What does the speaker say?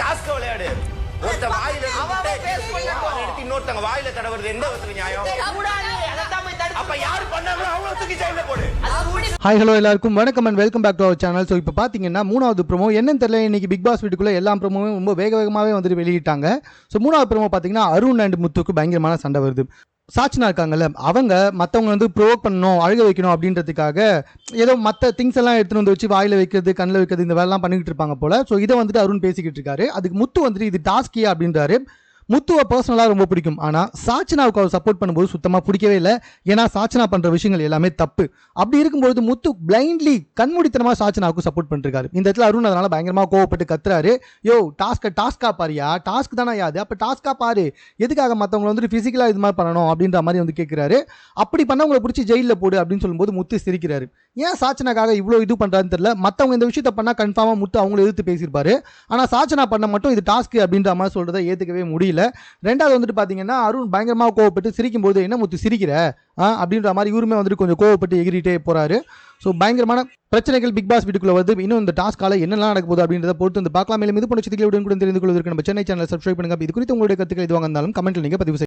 Task விளையாடு. ஒருத்த வாயில எடுத்து இன்னொருத்தங்க வாயில தடவுறது எந்த விதத்துல நியாயம்? அப்ப யாரு பண்ணாங்களோ அவங்கள தூக்கி ஜெயில போடு. ஹாய் ஹலோ எல்லாருக்கும் வணக்கம் and welcome back to our channel. So இப்போ பார்த்தீங்கன்னா மூணாவது ப்ரோமோ என்னன்னு தெரியல, இன்னைக்கு பிக் பாஸ் வீட்டுக்குள்ளே எல்லா ப்ரோமோவும் ரொம்ப வேகமாகவே வந்துட்டு வெளியிட்டாங்க. ஸோ மூணாவது ப்ரோமோ பார்த்தீங்கன்னா அருண் அண்ட் முத்துக்கு பயங்கரமான சண்டை வருது. சாட்சினா இருக்காங்கல்ல, அவங்க மற்றவங்க வந்து ப்ரோவோக் பண்ணணும், அழுக வைக்கணும் அப்படின்றதுக்காக ஏதோ மற்ற திங்ஸ் எல்லாம் எடுத்துகிட்டு வந்து வச்சு வாயில் வைக்கிறது, கண்ணில் வைக்கிறது, இந்த வேலைலாம் பண்ணிக்கிட்டு இருப்பாங்க போல. ஸோ இதை வந்துட்டு அருண் பேசிக்கிட்டு இருக்காரு. அதுக்கு முத்து வந்துட்டு இது டாஸ்கியா அப்படின்றாரு. முத்துவை பர்சனலாக ரொம்ப பிடிக்கும், ஆனால் சாட்சினாவுக்கு அவர் சப்போர்ட் பண்ணும்போது சுத்தமாக பிடிக்கவே இல்லை. ஏன்னா சாட்சினா பண்ணுற விஷயங்கள் எல்லாமே தப்பு. அப்படி இருக்கும்போது முத்து பிளைண்ட்லி கண்மூடித்தனமாக சாட்சினாவுக்கு சப்போர்ட் பண்ணிருக்காரு. இந்த இடத்துல அருண் அதனால பயங்கரமாக கோவப்பட்டு கத்துறாரு. யோ டாஸ்கா பாரியா, டாஸ்க் தானே யாது, அப்போ டாஸ்கா பாரு, எதுக்காக மற்றவங்களை வந்துட்டு ஃபிசிக்கலாக இது மாதிரி பண்ணணும் அப்படின்ற மாதிரி வந்து கேட்குறாரு. அப்படி பண்ணவங்களை பிடிச்சி ஜெயிலில் போடு அப்படின்னு சொல்லும்போது முத்து சிரிக்கிறாரு. ஏன் சாட்சினாக்காக இவ்வளோ இது பண்ணுறாருன்னு தெரியல. மற்றவங்க இந்த விஷயத்த பண்ணால் கன்ஃபார்மாக முத்து அவங்கள எதிர்த்து பேசியிருப்பாரு. ஆனால் சாட்சினா பண்ண மட்டும் இது டாஸ்க் அப்படின்ற மாதிரி சொல்கிறத ஏற்றுக்கவே முடியல. ரெண்டாவது வந்துட்டு பார்த்தீங்கன்னா அருண் பயங்கரமாக கோவப்பட்டு சிரிக்கும் போது என்ன முத்து சிரிக்கிற அப்படின்ற மாதிரி இவருமே வந்துட்டு கொஞ்சம் கோவப்பட்டு எகிரிட்டே போறாரு. ஸோ பயங்கரமான பிரச்சனைகள் பிக் பாஸ் வீட்டுக்குள்ள வருது. இன்னும் இந்த டாஸ்கால என்னெல்லாம் நடக்க போகுது அப்படின்றத பொறுத்து வந்து பார்க்கலாம். மேலும் இது போன்ற செய்திகளுடன் கூட தெரிந்து கொள்வதற்கு நம்ம சென்னை சேனலை சப்ஸ்கிரைப் பண்ணுங்க. இது குறித்து உங்களுடைய கருத்துக்கள் எதுவாக இருந்தாலும் கமெண்ட்ல நீங்க பதிவு